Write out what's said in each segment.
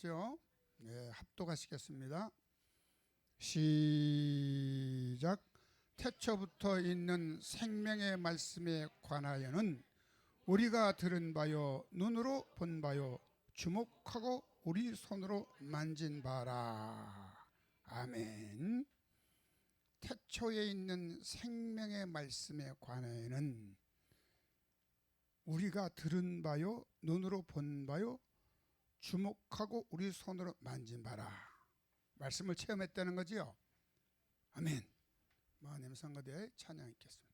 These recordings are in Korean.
아시겠죠? 네, 합독하시겠습니다. 시작. 태초부터 있는 생명의 말씀에 관하여는 우리가 들은 바요, 눈으로 본 바요, 주목하고 우리 손으로 만진 바라. 아멘. 태초에 있는 생명의 말씀에 관하여는 우리가 들은 바요, 눈으로 본 바요, 주목하고 우리 손으로 만진 바라. 말씀을 체험했다는 거지요. 아멘. 마하님 성가대에 찬양 있겠습니다.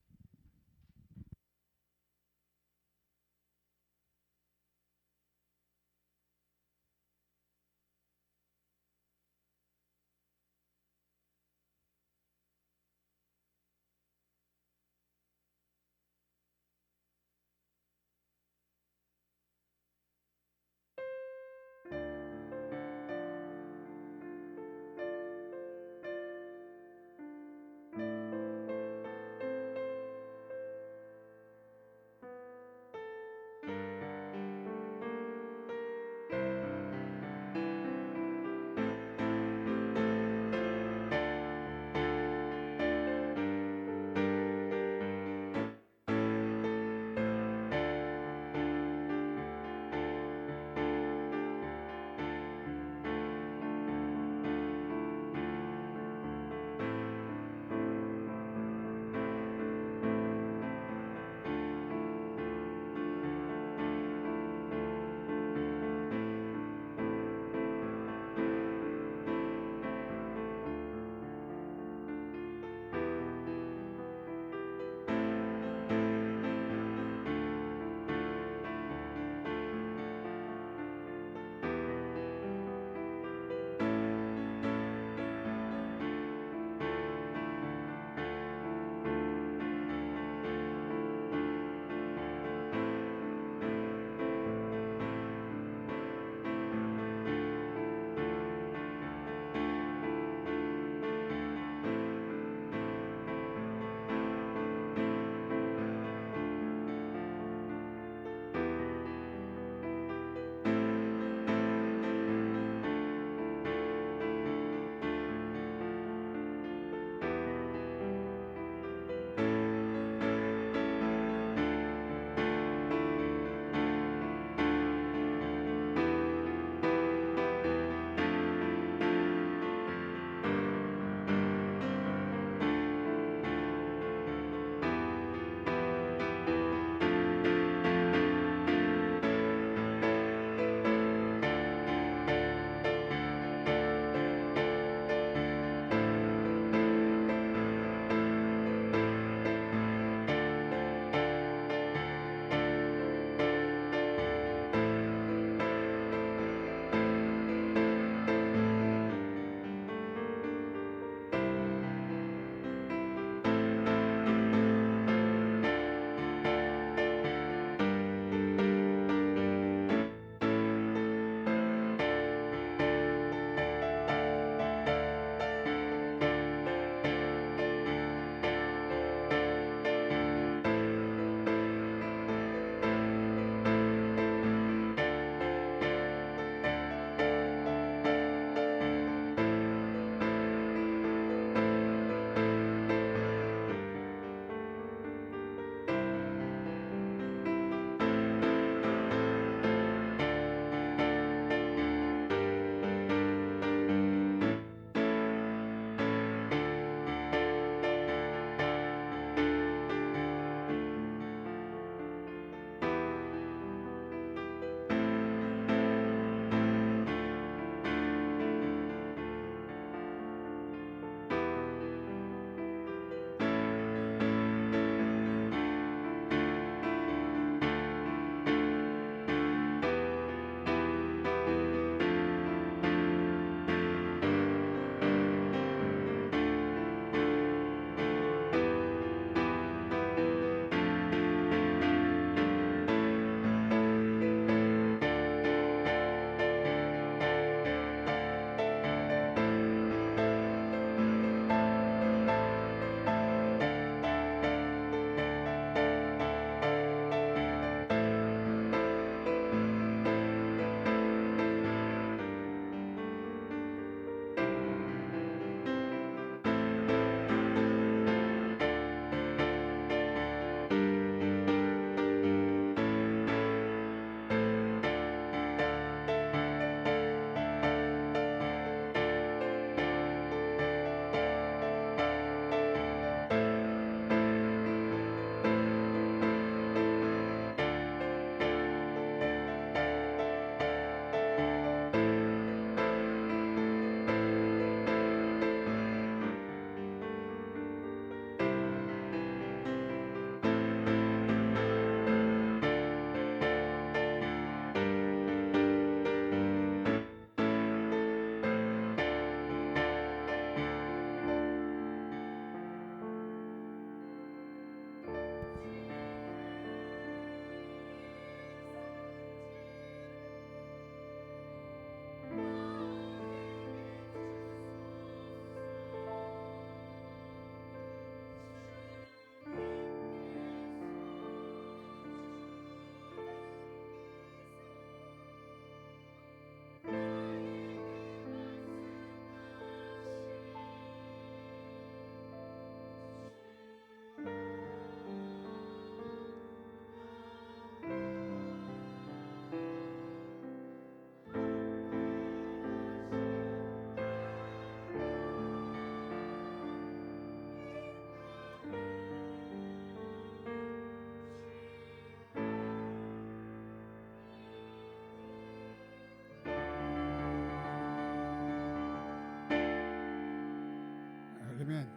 아멘.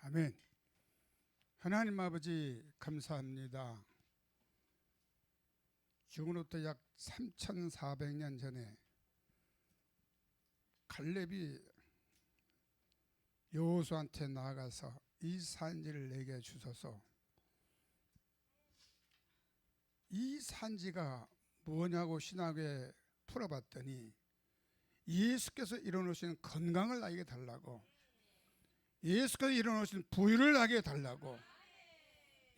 아멘. 하나님 아버지 감사합니다. 지금으로부터 약 3,400년 전에 갈렙이 여호수아한테 나아가서 이 산지를 내게 주소서. 이 산지가 뭐냐고 신학에 풀어봤더니 예수께서 이뤄놓으신 건강을 나에게 달라고, 예수께서 이뤄놓으신 부유를 나에게 달라고,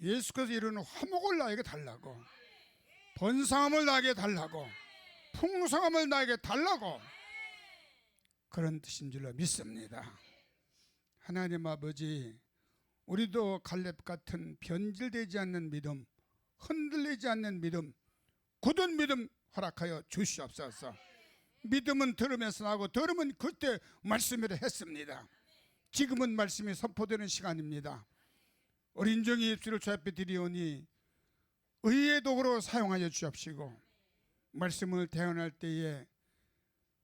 예수께서 이루는 화목을 나에게 달라고, 번성함을 나에게 달라고, 풍성함을 나에게 달라고, 그런 뜻인 줄로 믿습니다. 하나님 아버지, 우리도 갈렙 같은 변질되지 않는 믿음, 흔들리지 않는 믿음, 굳은 믿음 허락하여 주시옵소서. 믿음은 들으면서 나고 들으면 그때 말씀을 했습니다. 지금은 말씀이 선포되는 시간입니다. 어린 종이 입술을 주 앞에 드리오니 의의 도구로 사용하여 주옵시고, 말씀을 대언할 때에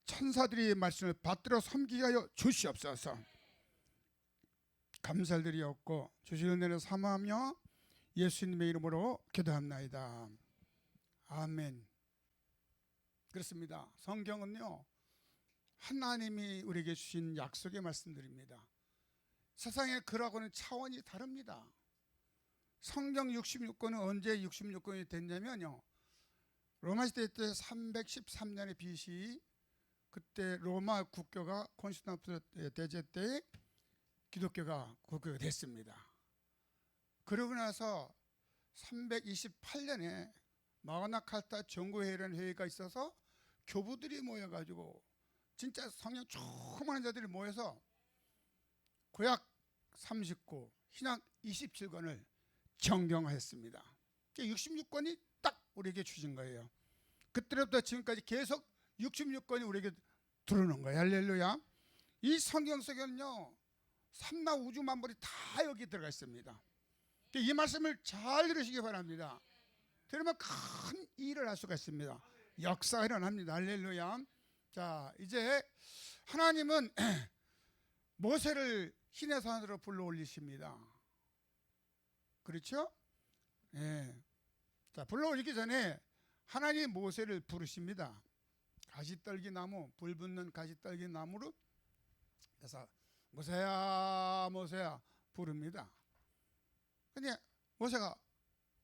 천사들이 말씀을 받들어 섬기게 하여 주시옵소서. 감사를 드리옵고 주시는 은혜를 사모하며 예수님의 이름으로 기도합나이다. 아멘. 그렇습니다. 성경은요, 하나님이 우리에게 주신 약속의 말씀드립니다. 세상의 글하고는 차원이 다릅니다. 성경 66권은 언제 66권이 됐냐면요, 로마시대 때 313년의 BC, 그때 로마 국교가 콘스탄티노플 대제 때 기독교가 국교가 됐습니다. 그러고 나서 328년에 마그나칼타 정교회라는 회의가 있어서 교부들이 모여가지고 진짜 성령 충만한 자들이 모여서 구약 39, 신약 27권을 정경화했습니다. 66권이 딱 우리에게 주신 거예요. 그때부터 지금까지 계속 66권이 우리에게 들어오는 거예요. 할렐루야. 이 성경 속에는요, 삼라 우주 만물이 다 여기 들어가 있습니다. 이 말씀을 잘 들으시기 바랍니다. 들으면 큰 일을 할 수가 있습니다. 역사가 일어납니다. 할렐루야. 자, 이제 하나님은 모세를 시내산으로 불러 올리십니다. 그렇죠? 예. 자, 불러 올리기 전에 하나님이 모세를 부르십니다. 가시떨기 나무, 불 붙는 가시떨기 나무로 그래서 모세야 모세야 부릅니다. 근데 모세가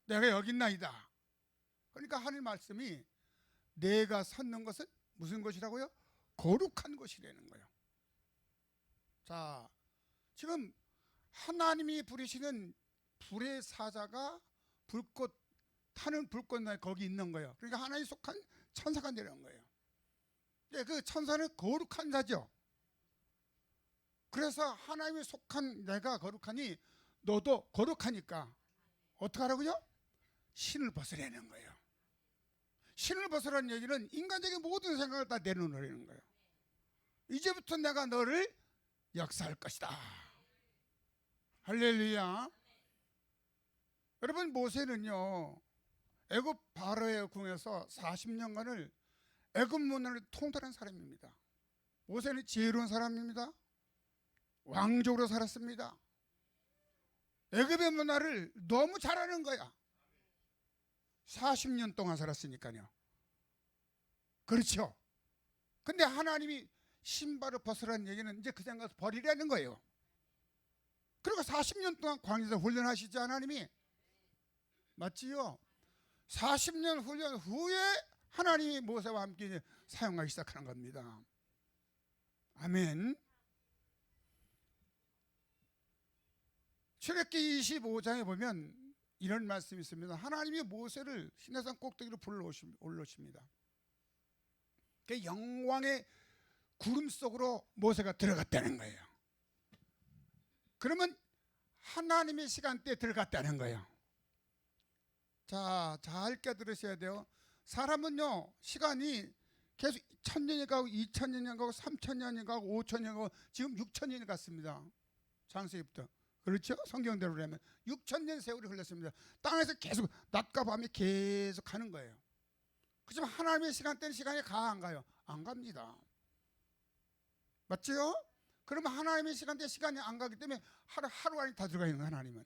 내가 여기 있나이다. 그러니까 하나님 말씀이 내가 섰는 것은 무슨 것이라고요? 거룩한 것이라는 거예요. 자, 지금 하나님이 부르시는 불의 사자가 불꽃 타는 불꽃날 거기 있는 거예요. 그러니까 하나님이 속한 천사가 내려온 거예요. 근데 그 천사는 거룩한 자죠. 그래서 하나님이 속한 내가 거룩하니 너도 거룩하니까 어떻게 하라고요? 신을 벗으라는 거예요. 신을 벗으라는 얘기는 인간적인 모든 생각을 다 내려놓으라는 거예요. 이제부터 내가 너를 역사할 것이다. 할렐루야. 여러분, 모세는요, 애굽 바로의 궁에서 40년간을 애굽 문화를 통달한 사람입니다. 모세는 지혜로운 사람입니다. 왕족으로 살았습니다. 애굽의 문화를 너무 잘 아는 거야. 40년 동안 살았으니까요. 그렇죠. 근데 하나님이 신발을 벗으라는 얘기는 이제 그 생각을 버리라는 거예요. 그리고 40년 동안 광야에서 훈련하시지 하나님이. 맞지요? 40년 훈련 후에 하나님이 모세와 함께 이제 사용하기 시작하는 겁니다. 아멘. 출애굽기 25장에 보면 이런 말씀이 있습니다. 하나님이 모세를 시내산 꼭대기로 불러 올리십니다. 그 영광의 구름 속으로 모세가 들어갔다는 거예요. 그러면 하나님의 시간대에 들어갔다는 거예요. 자, 잘 깨달으셔야 돼요. 사람은요, 시간이 계속 1000년이 가고 2000년이 가고 3000년이 가고 5000년이 가고 지금 6000년이 갔습니다. 창세기부터. 그렇죠? 성경대로라면 6000년 세월이 흘렀습니다. 땅에서 계속 낮과 밤이 계속 가는 거예요. 그렇지만 하나님의 시간대는 시간이 가 안 가요? 안 갑니다. 맞죠? 그러면 하나님의 시간대 시간이 안 가기 때문에 하루 안에 다 들어가 있는 거예요. 하나님은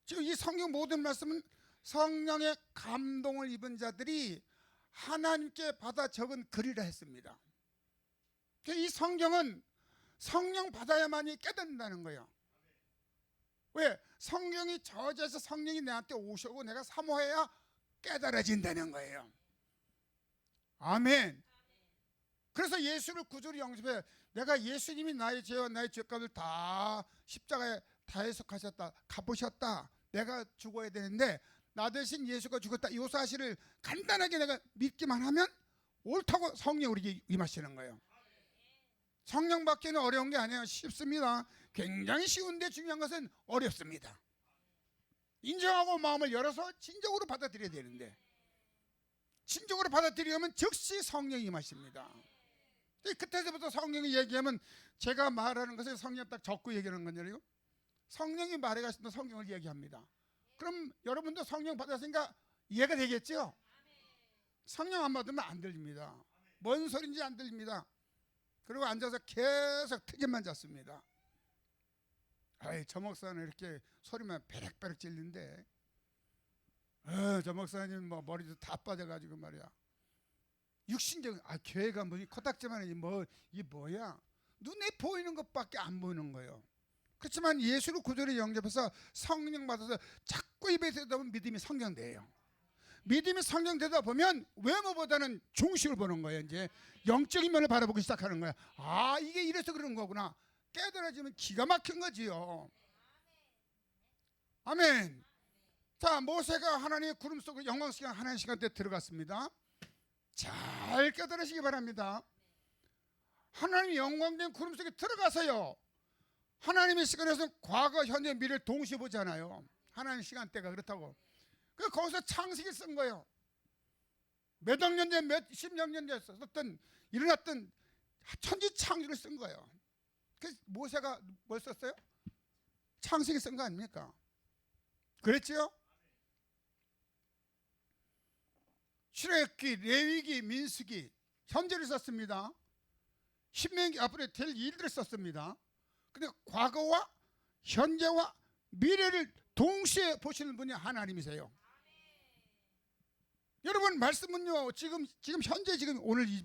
지금 이 성경 모든 말씀은 성령의 감동을 입은 자들이 하나님께 받아 적은 글이라 했습니다. 이 성경은 성령 받아야만이 깨닫는다는 거예요. 왜? 성령이 저자에서 성령이 내한테 오셔고 내가 사모해야 깨달아진다는 거예요. 아멘. 그래서 예수를 구주로 영접해. 내가 예수님이 나의 죄와 나의 죄값을 다 십자가에 다 해석하셨다, 갚으셨다, 내가 죽어야 되는데 나 대신 예수가 죽었다, 이 사실을 간단하게 내가 믿기만 하면 옳다고 성령 우리에게 임하시는 거예요. 성령 받기는 어려운 게 아니에요. 쉽습니다. 굉장히 쉬운데 중요한 것은 어렵습니다. 인정하고 마음을 열어서 진정으로 받아들여야 되는데, 진정으로 받아들이려면 즉시 성령이 임하십니다. 그때부터 성령이 얘기하면 제가 말하는 것을 성령 딱 적고 얘기하는 거냐고요. 성령이 말해가시면 성령을 얘기합니다. 그럼 여러분도 성령 받았으니까 이해가 되겠죠? 성령 안 받으면 안 들립니다. 뭔 소리인지 안 들립니다. 그리고 앉아서 계속 트집만 잤습니다. 아이, 저 목사는 이렇게 소리만 베렉베렉 질린데, 저 목사님 뭐 머리도 다 빠져가지고 말이야. 육신적, 교회가 뭐지, 코딱지만 하지 이게 뭐야? 눈에 보이는 것밖에 안 보이는 거예요. 그렇지만 예수를 구주로 영접해서 성령 받아서 자꾸 입에 대다 보면 믿음이 성장돼요. 믿음이 성장되다 보면 외모보다는 중심을 보는 거예요. 이제 영적인 면을 바라보기 시작하는 거야. 이게 이래서 그런 거구나. 깨달아지면 기가 막힌 거지요. 아멘. 자, 모세가 하나님의 구름 속으로 영광 시간 하나님 시간 때 들어갔습니다. 잘 깨달으시기 바랍니다. 하나님의 영광된 구름 속에 들어가서요, 하나님의 시간에서 과거, 현재, 미래를 동시에 보잖아요. 하나님의 시간대가 그렇다고. 그 거기서 창세기 쓴 거예요. 몇억 년 전, 몇십년 전 썼던, 일어났던 천지 창조를 쓴 거예요. 그 모세가 뭘 썼어요? 창세기 쓴 거 아닙니까? 그랬죠? 출애굽기, 레위기, 민수기, 현재를 썼습니다. 신명기, 앞으로 될 일들을 썼습니다. 근데 과거와 현재와 미래를 동시에 보시는 분이 하나님이세요. 여러분, 말씀은요, 지금 현재, 지금 오늘 이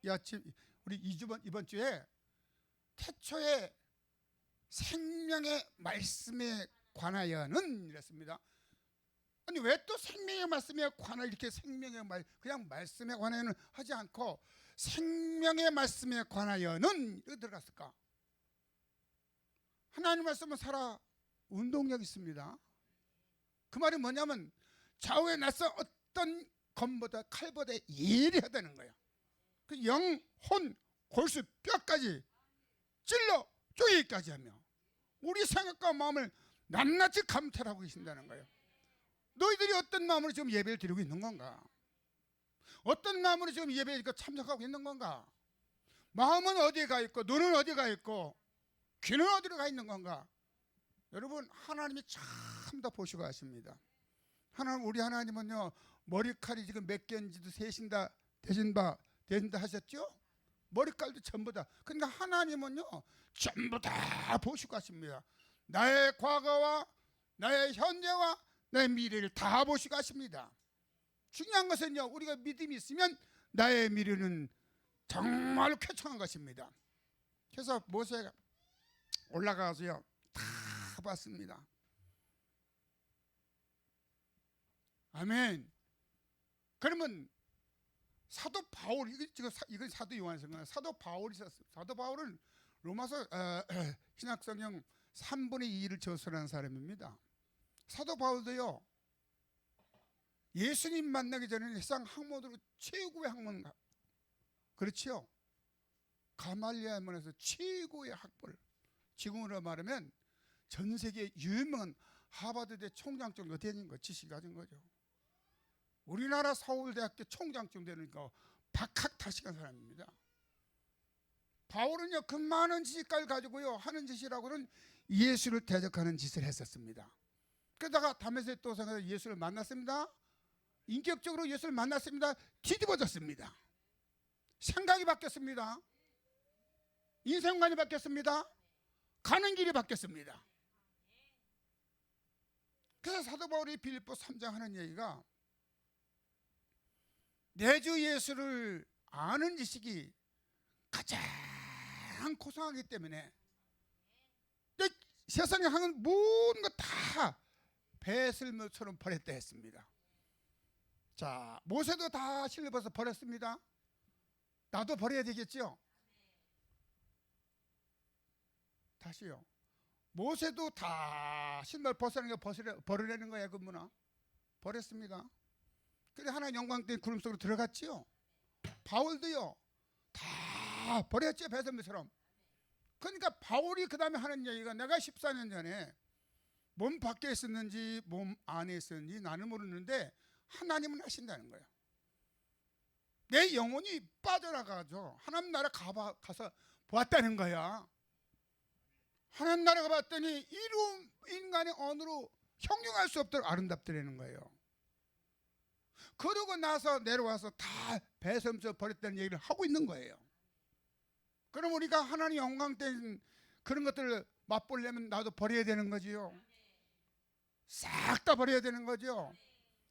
아침, 우리 이번 주에 태초에 생명의 말씀에 관하여는 이랬습니다. 아니, 왜 또 생명의 말씀에 관하여 이렇게 그냥 말씀에 관하여는 하지 않고 생명의 말씀에 관하여는 이렇게 들어갔을까? 하나님 말씀은 살아 운동력 있습니다. 그 말이 뭐냐면 좌우에 나서 어떤 검보다 칼보다 예리하다는 거예요. 그 영, 혼, 골수, 뼈까지 찔러 쪼개기까지 하며 우리 생각과 마음을 낱낱이 감찰하고 계신다는 거예요. 너희들이 어떤 마음으로 지금 예배를 드리고 있는 건가? 어떤 마음으로 지금 예배에 참석하고 있는 건가? 마음은 어디에 가 있고 눈은 어디에 가 있고 귀는 어디로 가 있는 건가? 여러분, 하나님이 참 다 보시고 하십니다. 우리 하나님은요, 머리칼이 지금 몇 개인지도 세신다 되신다 하셨죠? 머리칼도 전부 다. 그러니까 하나님은요, 전부 다 보시고 하십니다. 나의 과거와 나의 현재와 나의 미래를 다 보시고 하십니다. 중요한 것은요, 우리가 믿음이 있으면 나의 미래는 정말로 쾌청한 것입니다. 그래서 모세가 올라가서요, 다 봤습니다. 아멘. 그러면 사도 바울, 이건 사도 요한서는 사도 바울이 썼습니다. 사도 바울은 로마서 신약성경 3분의 2를 저술하는 사람입니다. 사도 바울도요, 예수님 만나기 전에는 세상 학문으로 최고의 학문, 그렇지요? 가말리아 문에서 최고의 학벌, 지금으로 말하면 전 세계 유명한 하버드대 총장쯤 되는 거, 지식 가진 거죠. 우리나라 서울대학교 총장쯤 되는 거 박학다식한 사람입니다. 바울은요, 그 많은 지식까지 가지고요, 하는 짓이라고는 예수를 대적하는 짓을 했었습니다. 그러다가 다메섹 도상에서 예수를 만났습니다. 인격적으로 예수를 만났습니다. 뒤집어졌습니다. 생각이 바뀌었습니다. 인생관이 바뀌었습니다. 가는 길이 바뀌었습니다. 그래서 사도 바울이 빌립보 3장 하는 얘기가 내 주 예수를 아는 지식이 가장 고상하기 때문에 세상에 하는 모든 거 다 배설물처럼 버렸다 했습니다. 자, 모세도 다 실려버려서 버렸습니다. 나도 버려야 되겠죠? 다시요. 모세도 다 신발 벗어나는 거 버리려는 거야. 그 문화 버렸습니다. 그래 하나님 영광 때문에 구름 속으로 들어갔지요. 바울도요 다 버렸죠. 배설물처럼. 그러니까 바울이 그 다음에 하는 얘기가 내가 14년 전에 몸 밖에 있었는지 몸 안에 있었는지 나는 모르는데 하나님은 하신다는 거예요. 내 영혼이 빠져나가죠. 하나님 나라 가서 보았다는 거야. 하나님 나라 가봤더니 이름 인간의 언어로 형용할 수 없도록 아름답더라는 거예요. 그러고 나서 내려와서 다 배설물처럼 버렸다는 얘기를 하고 있는 거예요. 그럼 우리가 하나님 영광 된 그런 것들을 맛보려면 나도 버려야 되는 거지요. 싹 다 버려야 되는 거죠.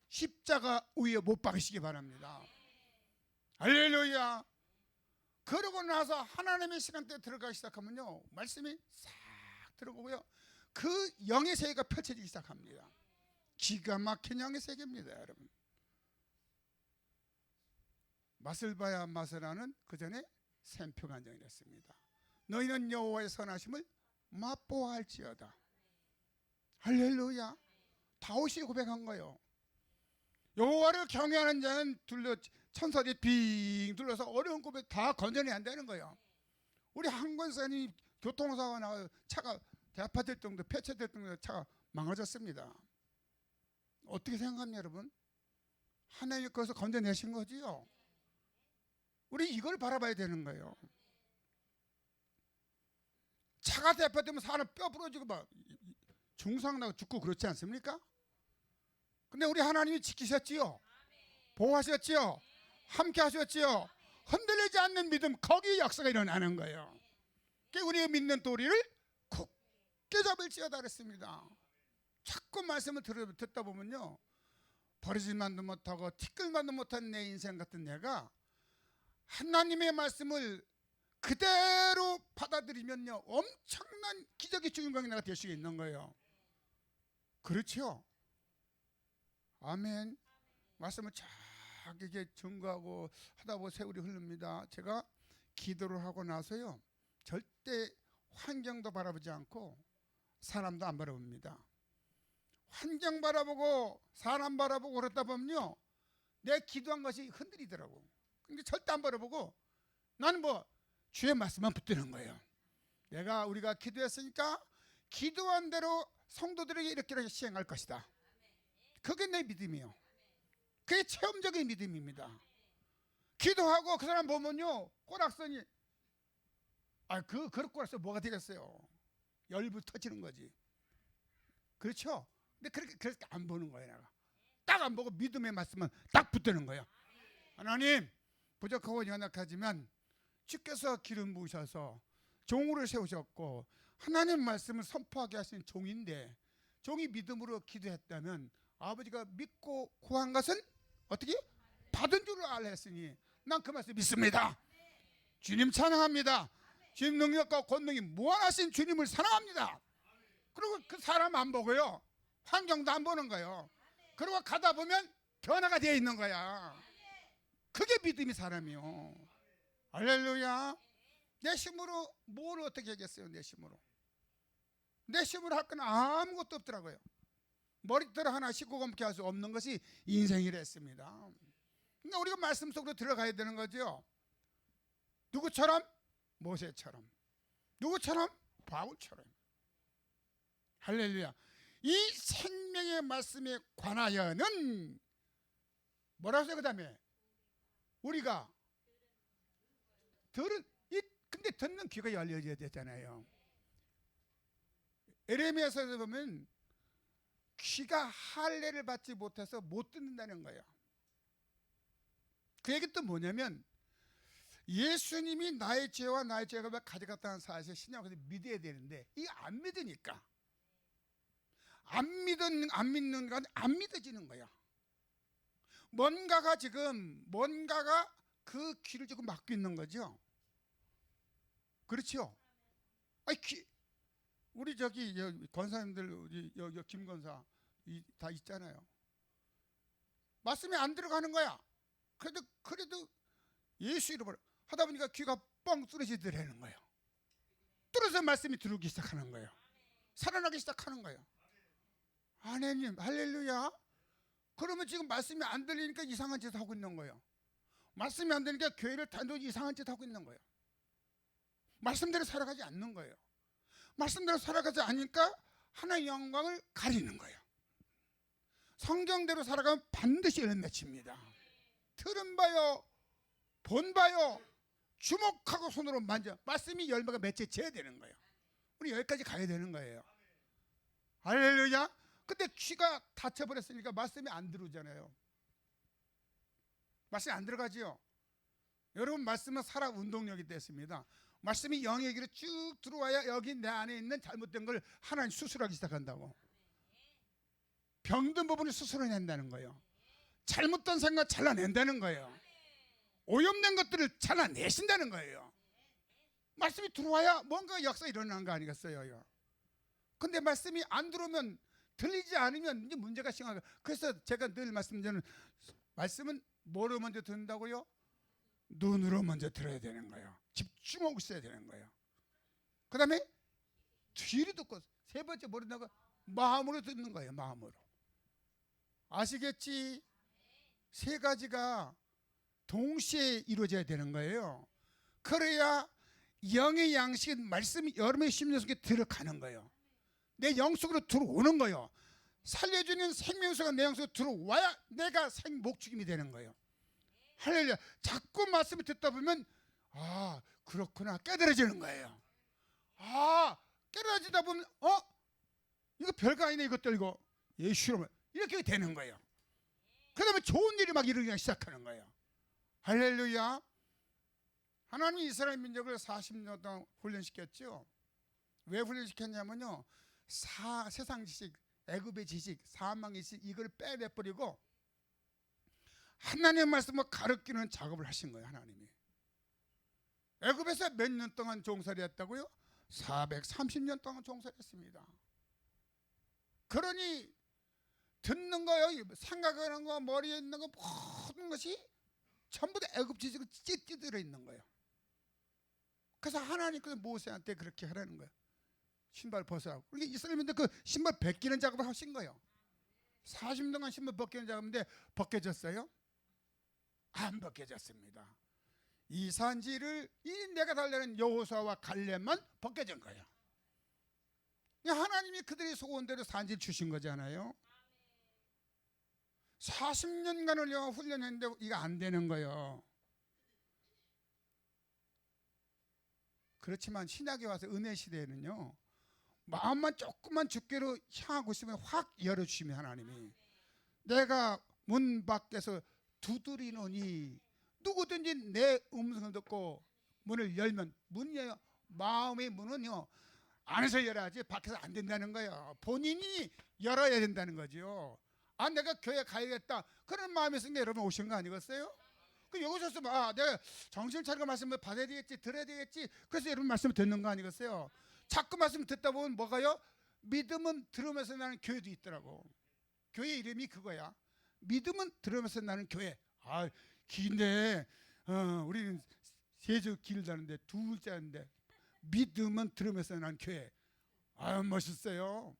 십자가 위에 못 박으시기 바랍니다. 할렐루야. 그러고 나서 하나님의 시간대에 들어가기 시작하면요 말씀이 싹 들어오고요 그 영의 세계가 펼쳐지기 시작합니다. 기가 막힌 영의 세계입니다. 여러분, 맛을 봐야 맛을 아는 그 전에 샘표간정이랬습니다. 너희는 여호와의 선하심을 맛보아할지어다. 할렐루야. 다윗이 고백한 거예요. 여호와를 경외하는 자는 천사들이 빙 둘러서 어려운 고백 다 건져내야 한다는 거예요. 우리 한 권선이 교통사고가 나서 차가 대파될 정도 폐차될 정도 차가 망가졌습니다. 어떻게 생각합니까 여러분? 하나님이 거기서 건져내신 거지요. 우리 이걸 바라봐야 되는 거예요. 차가 대파되면 사람 뼈 부러지고 막 중상 나고 죽고 그렇지 않습니까? 근데 우리 하나님이 지키셨지요. 보호하셨지요. 함께 하셨지요. 흔들리지 않는 믿음, 거기 역사가 일어나는 거예요. 우리가 믿는 도리를 굳게 잡을지어다 그랬습니다. 자꾸 말씀을 듣다 보면요 버리지만도 못하고 티끌만도 못한 내 인생 같은 내가 하나님의 말씀을 그대로 받아들이면요 엄청난 기적의 주인공이 내가 될 수 있는 거예요. 그렇죠? 아멘. 말씀을 자기에게 증거하고 하다 보면 세월이 흐릅니다. 제가 기도를 하고 나서요 절대 환경도 바라보지 않고 사람도 안 바라봅니다. 환경 바라보고 사람 바라보고 그러다 보면요 내 기도한 것이 흔들리더라고. 근데 절대 안 바라보고 나는 뭐 주의 말씀만 붙드는 거예요. 우리가 기도했으니까 기도한 대로 성도들에게 이렇게 시행할 것이다. 그게 내 믿음이에요. 그게 체험적인 믿음입니다. 기도하고 그 사람 보면요 꼬락서니 그럴 꼬락서 뭐가 되겠어요. 열불 터지는 거지. 그렇죠? 근데 그렇게 안 보는 거예요. 내가 딱 안 보고 믿음의 말씀만 딱 붙드는 거예요. 하나님 부족하고 연약하지만 주께서 기름 부으셔서 종으로 세우셨고 하나님 말씀을 선포하게 하신 종인데 종이 믿음으로 기도했다면 아버지가 믿고 구한 것은 어떻게? 받은 줄을 알라 했으니 난 그 말씀 믿습니다. 주님 찬양합니다. 주님 능력과 권능이 무한하신 주님을 사랑합니다. 그리고 그 사람 안 보고요 환경도 안 보는 거예요. 그리고 가다 보면 변화가 되어 있는 거야. 그게 믿음이 사람이요. 할렐루야. 내 힘으로 뭘 어떻게 하겠어요. 내 힘으로 할 건 아무것도 없더라고요. 머리털 하나 씻고 검게 할 수 없는 것이 인생이랬습니다. 그러니까 우리가 말씀 속으로 들어가야 되는 거죠. 누구처럼? 모세처럼. 누구처럼? 바울처럼. 할렐루야. 이 생명의 말씀에 관하여는 뭐라고 써요? 그 다음에 우리가 근데 듣는 귀가 열려져야 되잖아요. 에레미야서에 보면 귀가 할례를 받지 못해서 못 듣는다는 거예요. 그 얘기 또 뭐냐면 예수님이 나의 죄와 나의 죄가 가져갔다는 사실을 신약에서 믿어야 되는데 이게 안 믿으니까 안 믿는 건 안 믿어지는 거야. 뭔가가 그 귀를 지금 막고 있는 거죠. 그렇죠? 아니, 우리 저기 권사님들 우리 김 권사 다 있잖아요. 말씀이 안 들어가는 거야. 그래도 예수 이름으로 하다 보니까 귀가 뻥 뚫어지더라는 거예요. 뚫어서 말씀이 들어오기 시작하는 거예요. 살아나기 시작하는 거예요. 하나님 할렐루야. 그러면 지금 말씀이 안 들리니까 이상한 짓 하고 있는 거예요. 말씀이 안 되니까 교회를 단독 이상한 짓 하고 있는 거예요. 말씀대로 살아가지 않는 거예요. 말씀대로 살아가지 않으니까 하나님의 영광을 가리는 거예요. 성경대로 살아가면 반드시 열매 맺힙니다. 들은 바요, 본 바요, 주목하고 손으로 만져. 말씀이 열매가 맺혀져야 되는 거예요. 우리 여기까지 가야 되는 거예요. 할렐루야. 근데 귀가 닫혀버렸으니까 말씀이 안 들어오잖아요. 말씀이 안 들어가지요. 여러분, 말씀은 살아 운동력이 됐습니다. 말씀이 영에게로 쭉 들어와야 여기 내 안에 있는 잘못된 걸 하나님 수술하기 시작한다고. 병든 부분을 수술해낸다는 거예요. 잘못된 생각 잘라낸다는 거예요. 오염된 것들을 잘라내신다는 거예요. 말씀이 들어와야 뭔가 역사 일어나는 거 아니겠어요? 근데 말씀이 안 들어오면, 들리지 않으면 이제 문제가 심하다. 그래서 제가 늘 말씀드리는, 말씀은 뭐로 먼저 듣는다고요? 눈으로 먼저 들어야 되는 거예요. 집중하고 있어야 되는 거예요. 그 다음에 귀로 듣고, 세 번째 뭐로 듣는다고? 마음으로 듣는 거예요. 마음으로. 아시겠지? 세 가지가 동시에 이루어져야 되는 거예요. 그래야 영의 양식은 말씀이 여러분의 심령 속에 들어가는 거예요. 내 영속으로 들어오는 거예요. 살려주는 생명수가 내 영속으로 들어와야 내가 목축임이 되는 거예요. 할렐루야. 자꾸 말씀을 듣다 보면 아, 그렇구나 깨달아지는 거예요. 아, 깨달아지다 보면 이거 별거 아니네. 이것들 이거 예수로 이렇게 되는 거예요. 그 다음에 좋은 일이 막 일어나기 시작하는 거예요. 할렐루야. 하나님이 이스라엘 민족을 40년 동안 훈련시켰죠. 왜 훈련시켰냐면요, 세상 지식, 애굽의 지식, 사망의 지식, 이걸 빼내버리고 하나님의 말씀을 가르치는 작업을 하신 거예요. 하나님이. 애굽에서 몇 년 동안 종살이 했다고요? 430년 동안 종살이 했습니다. 그러니 듣는 거요, 생각하는 거, 머리에 있는 거, 모든 것이 전부 다 애굽 지식으로 찌들어 있는 거예요. 그래서 하나님께서 모세한테 그렇게 하라는 거예요. 신발 벗으라고. 그러니까 이스라엘인데 그 신발 벗기는 작업을 하신 거예요. 40년 동안 신발 벗기는 작업인데 벗겨졌어요? 안 벗겨졌습니다. 이 산지를 내가 달라는 여호수아와 갈렙만 벗겨진 거예요. 하나님이 그들의 소원대로 산지를 주신 거잖아요. 40년간을 훈련했는데 이거 안 되는 거예요. 그렇지만 신약에 와서 은혜 시대에는요, 마음만 조금만 주께로 향하고 있으면 확 열어주시면 하나님이, 내가 문 밖에서 두드리노니 누구든지 내 음성을 듣고 문을 열면, 문이요, 마음의 문은요 안에서 열어야지 밖에서 안 된다는 거예요. 본인이 열어야 된다는 거죠. 아, 내가 교회 가야겠다 그런 마음이 있으니까 여러분 오신 거 아니겠어요? 그 여기 오셨으면 내가 정신 차리고 말씀을 받아야 되겠지, 들어야 되겠지. 그래서 여러분 말씀을 듣는 거 아니겠어요? 자꾸 말씀 듣다 보면 뭐가요? 믿음은 들으면서 나는 교회도 있더라고. 교회 이름이 그거야. 믿음은 들으면서 나는 교회. 아, 긴데 우리는 세주 길다는데 둘째인데 믿음은 들으면서 나는 교회. 아, 멋있어요.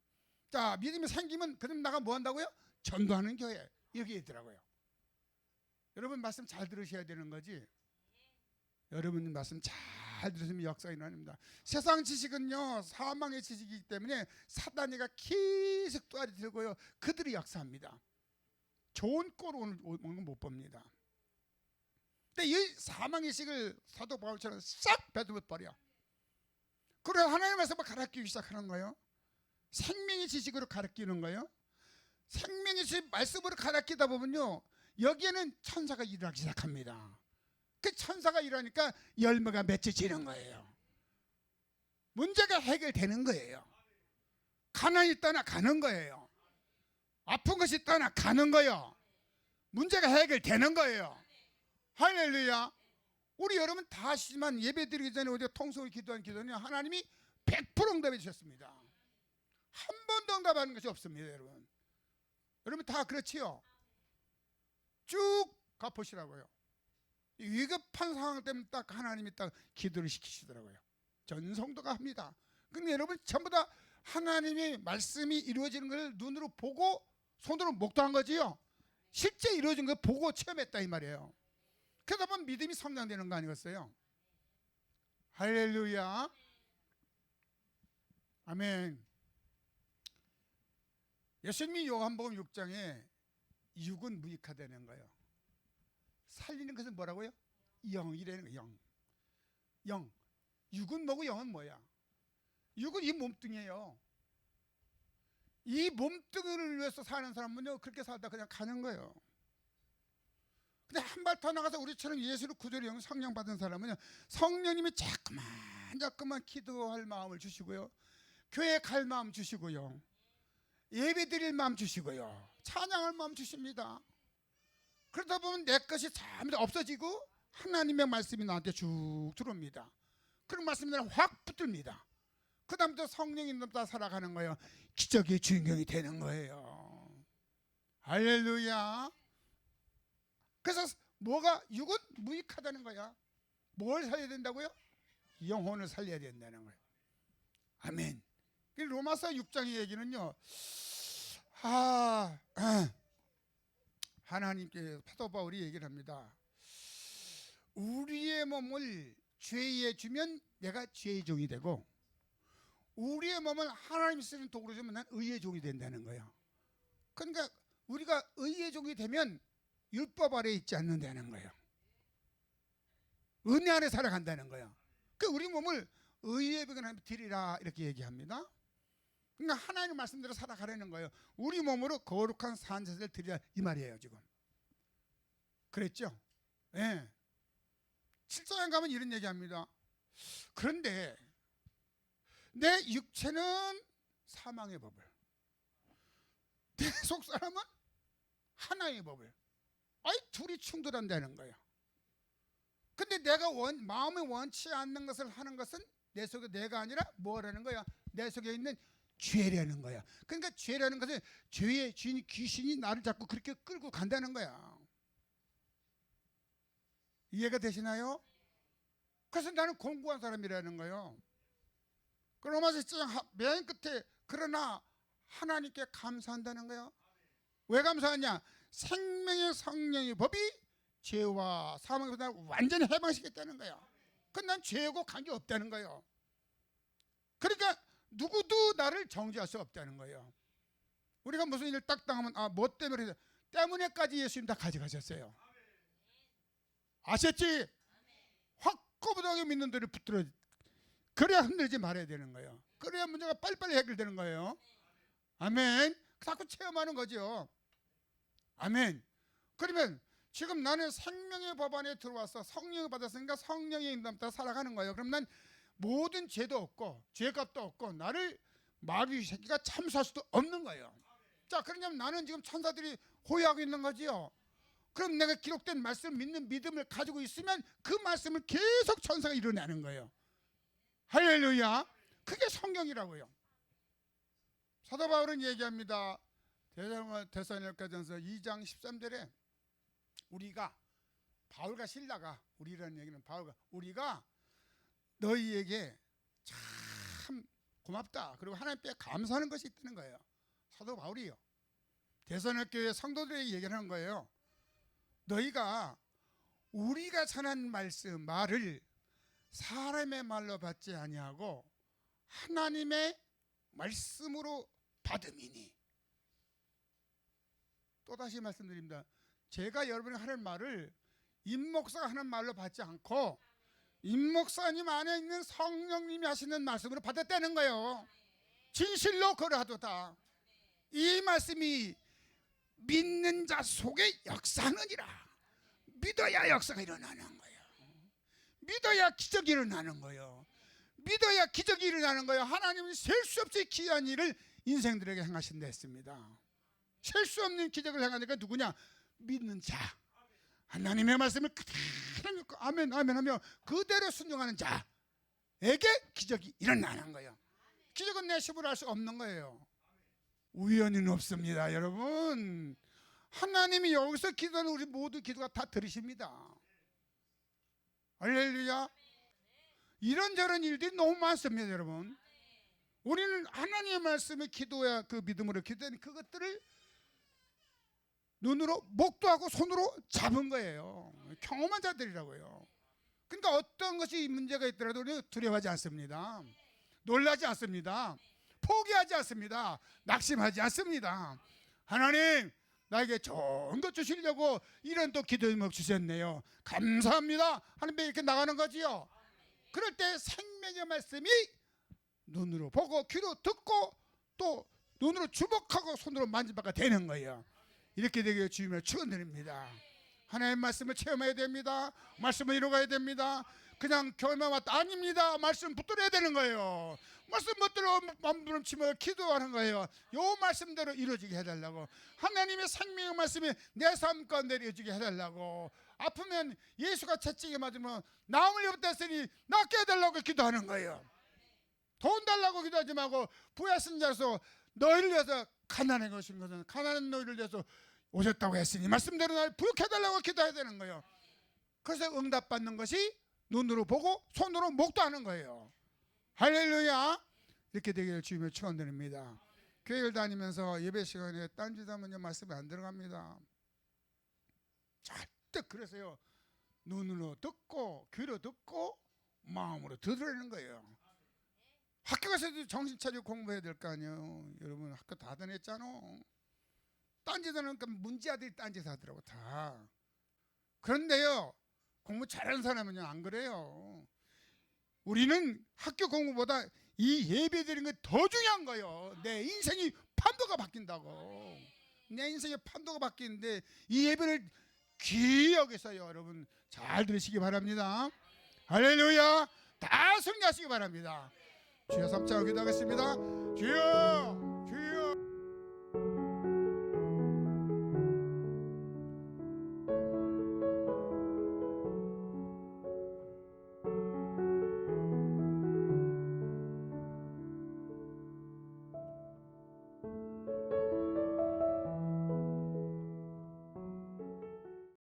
자, 믿음이 생기면 그럼 나가 뭐 한다고요? 전도하는 교회. 이렇게 있더라고요. 여러분 말씀 잘 들으셔야 되는 거지. 여러분 말씀 잘 들으시면 역사가 일어납니다. 세상 지식은요 사망의 지식이기 때문에 사단이가 계속 또아리 들고요 그들이 역사합니다. 좋은 꼴 오는 건 못 봅니다. 근데 이 사망의 지식을 사도 바울처럼 싹 뱉어버려. 그래서 하나님의 말씀을 가르치기 시작하는 거예요. 생명의 지식으로 가르치는 거예요. 생명의 지식 말씀으로 가르치다 보면요 여기에는 천사가 일하기 시작합니다. 그 천사가 일하니까 열매가 맺혀지는 거예요. 문제가 해결되는 거예요. 가난이 떠나가는 거예요. 아픈 것이 떠나가는 거예요. 문제가 해결되는 거예요. 할렐루야. 우리 여러분 다 아시지만 예배드리기 전에 우리가 통성으로 기도한 기도는 하나님이 100% 응답해 주셨습니다. 한 번도 응답하는 것이 없습니다. 여러분, 여러분 다 그렇지요? 쭉 갚으시라고요. 위급한 상황 때문에 딱 하나님이 딱 기도를 시키시더라고요. 전 성도가 합니다. 근데 여러분 전부 다 하나님의 말씀이 이루어지는 걸 눈으로 보고 손으로 목도한 거지요. 실제 이루어진 걸 보고 체험했다 이 말이에요. 그러다 보면 믿음이 성장되는 거 아니겠어요? 할렐루야. 아멘. 예수님이 요한복음 6장에 육은 무익하다는 거예요. 살리는 것은 뭐라고요? 영이라는 거예요. 영. 육은 뭐고 영은 뭐야? 육은 이 몸뚱이에요. 이 몸뚱이를 위해서 사는 사람은요, 그렇게 살다 그냥 가는 거예요. 근데 한 발 더 나가서 우리처럼 예수를 구주로 영 성령 받은 사람은요, 성령님이 자꾸만 기도할 마음을 주시고요, 교회 갈 마음 주시고요, 예배 드릴 마음 주시고요, 찬양할 마음 주십니다. 그러다 보면 내 것이 전부 없어지고 하나님의 말씀이 나한테 쭉 들어옵니다. 그런 말씀이 나한테 확 붙듭니다. 그 다음부터 성령이 넘다 살아가는 거예요. 기적의 주인공이 되는 거예요. 할렐루야. 그래서 뭐가 육은 무익하다는 거야. 뭘 살려야 된다고요? 영혼을 살려야 된다는 거예요. 아멘. 로마서 6장의 얘기는요, 하나님께 사도 바울이 얘기를 합니다. 우리의 몸을 죄에 주면 내가 죄의 종이 되고, 우리의 몸을 하나님이 쓰는 도구로 주면 난 의의 종이 된다는 거예요. 그러니까 우리가 의의 종이 되면 율법 아래 있지 않는다는 거예요. 은혜 안에 살아간다는 거예요. 그 우리 몸을 의의 백을 하나님 드리라 이렇게 얘기합니다. 그러니까 하나님 말씀대로 살아가려는 거예요. 우리 몸으로 거룩한 산제사를 드리라 이 말이에요 지금. 그랬죠? 예. 네. 7장에 가면 이런 얘기합니다. 그런데 내 육체는 사망의 법을, 내 속사람은 하나의 법을. 아이 둘이 충돌한다는 거예요. 근데 내가 마음에 원치 않는 것을 하는 것은 내 속에 내가 아니라 뭐라는 거야? 내 속에 있는 죄라는 거야. 그러니까 죄라는 것은 죄의 주인 귀신이 나를 자꾸 그렇게 끌고 간다는 거야. 이해가 되시나요? 그래서 나는 공고한 사람이라는 거예요. 로마서 7장 맨 끝에 그러나 하나님께 감사한다는 거예요. 왜 감사하냐? 생명의 성령의 법이 죄와 사망보다 완전히 해방시켰다는 거예요. 그건 난 죄하고 관계없다는 거예요. 그러니까 누구도 나를 정죄할 수 없다는 거예요. 우리가 무슨 일을 딱 당하면 뭐 때문에까지 예수님 다 가져가셨어요. 아셨지? 확고부동하게 믿는 들을 붙들어, 그래야 흔들지 말아야 되는 거예요. 그래야 문제가 빨리빨리 해결되는 거예요. 아멘. 자꾸 체험하는 거죠. 아멘. 그러면 지금 나는 생명의 법 안에 들어와서 성령을 받았으니까 성령의 인도함 따라 살아가는 거예요. 그럼 난 모든 죄도 없고 죄값도 없고 나를 마귀 새끼가 참수할 수도 없는 거예요. 자, 그러냐면 나는 지금 천사들이 호위하고 있는 거지요. 그럼 내가 기록된 말씀을 믿는 믿음을 가지고 있으면 그 말씀을 계속 천사가 이뤄내는 거예요. 할렐루야. 그게 성경이라고요. 사도 바울은 얘기합니다. 데살로니가전서 2장 13절에 우리가, 바울과 실라가, 우리라는 얘기는 바울과, 우리가 너희에게 참 고맙다, 그리고 하나님께 감사하는 것이 있다는 거예요. 사도 바울이요. 데살로니가 교회 성도들에게 얘기하는 거예요. 너희가 우리가 전한 말씀, 말을 사람의 말로 받지 아니하고 하나님의 말씀으로 받음이니. 또다시 말씀드립니다. 제가 여러분이 하는 말을 임목사가 하는 말로 받지 않고 임목사님 안에 있는 성령님이 하시는 말씀으로 받았다는 거예요. 진실로 거하도다. 이 말씀이 믿는 자 속에 역사하느니라. 믿어야 역사가 일어나는 거예요. 믿어야 기적이 일어나는 거예요. 믿어야 기적이 일어나는 거예요. 하나님은 셀 수 없이 귀한 일을 인생들에게 행하신다 했습니다. 셀 수 없는 기적을 행하니까 누구냐? 믿는 자, 하나님의 말씀을 그대로 믿고 아멘 아멘 하며 그대로 순종하는 자에게 기적이 일어나는 거예요. 기적은 내 힘으로 할 수 없는 거예요. 우연은 없습니다. 여러분, 하나님이 여기서 기도하는 우리 모두 기도가 다 들으십니다. 할렐루야. 이런저런 일들이 너무 많습니다. 여러분, 우리는 하나님의 말씀을 기도야 그 믿음으로 기도하는 그것들을 눈으로 목도하고 손으로 잡은 거예요. 경험한 자들이라고요. 그러니까 어떤 것이 문제가 있더라도 두려워하지 않습니다. 놀라지 않습니다. 포기하지 않습니다. 낙심하지 않습니다. 하나님, 나에게 좋은 것 주시려고 이런 또 기도 제목 주셨네요. 감사합니다. 하나님께 이렇게 나가는 거지요. 그럴 때 생명의 말씀이 눈으로 보고 귀로 듣고 또 눈으로 주목하고 손으로 만지바가 되는 거예요. 이렇게 되게 주님을 축원드립니다. 하나님의 말씀을 체험해야 됩니다. 말씀을 이루어가야 됩니다. 그냥 교회만 왔다 아닙니다. 말씀 붙들어야 되는 거예요. 말씀 붙들어 맘부림치며 기도하는 거예요. 요 말씀대로 이루어지게 해달라고. 하나님의 생명의 말씀이 내 삶 가운데 이루어지게 해달라고. 아프면 예수가 채찍에 맞으면 나음을 입었다으니 낫게 해달라고 기도하는 거예요. 돈 달라고 기도하지 말고 부야 쓴 자로서 너희를 위해서 가난한 것인 것은 가난한 너희를 위해서 오셨다고 했으니 말씀대로 나를 부욕해달라고 기도해야 되는 거예요. 그래서 응답받는 것이 눈으로 보고 손으로 목도하는 거예요. 할렐루야. 이렇게 되기를 주님의 축원드립니다. 교회를 다니면서 예배 시간에 딴짓하면 말씀이 안 들어갑니다. 절대 그래서요, 눈으로 듣고 귀로 듣고 마음으로 들으라는 거예요. 학교 가서도 정신 차리고 공부해야 될 거 아니에요. 여러분 학교 다 다녔잖아. 딴짓하니까 문제아들이 딴짓하더라고 다. 그런데요, 공부 잘하는 사람은요 안 그래요. 우리는 학교 공부보다 이 예배 드리는 게 더 중요한 거예요. 내 인생이 판도가 바뀐다고. 내 인생의 판도가 바뀌는데 이 예배를 귀히 여기서요 여러분 잘 들으시기 바랍니다. 할렐루야. 다 승리하시기 바랍니다. 주여 삼창 기도하겠습니다. 주여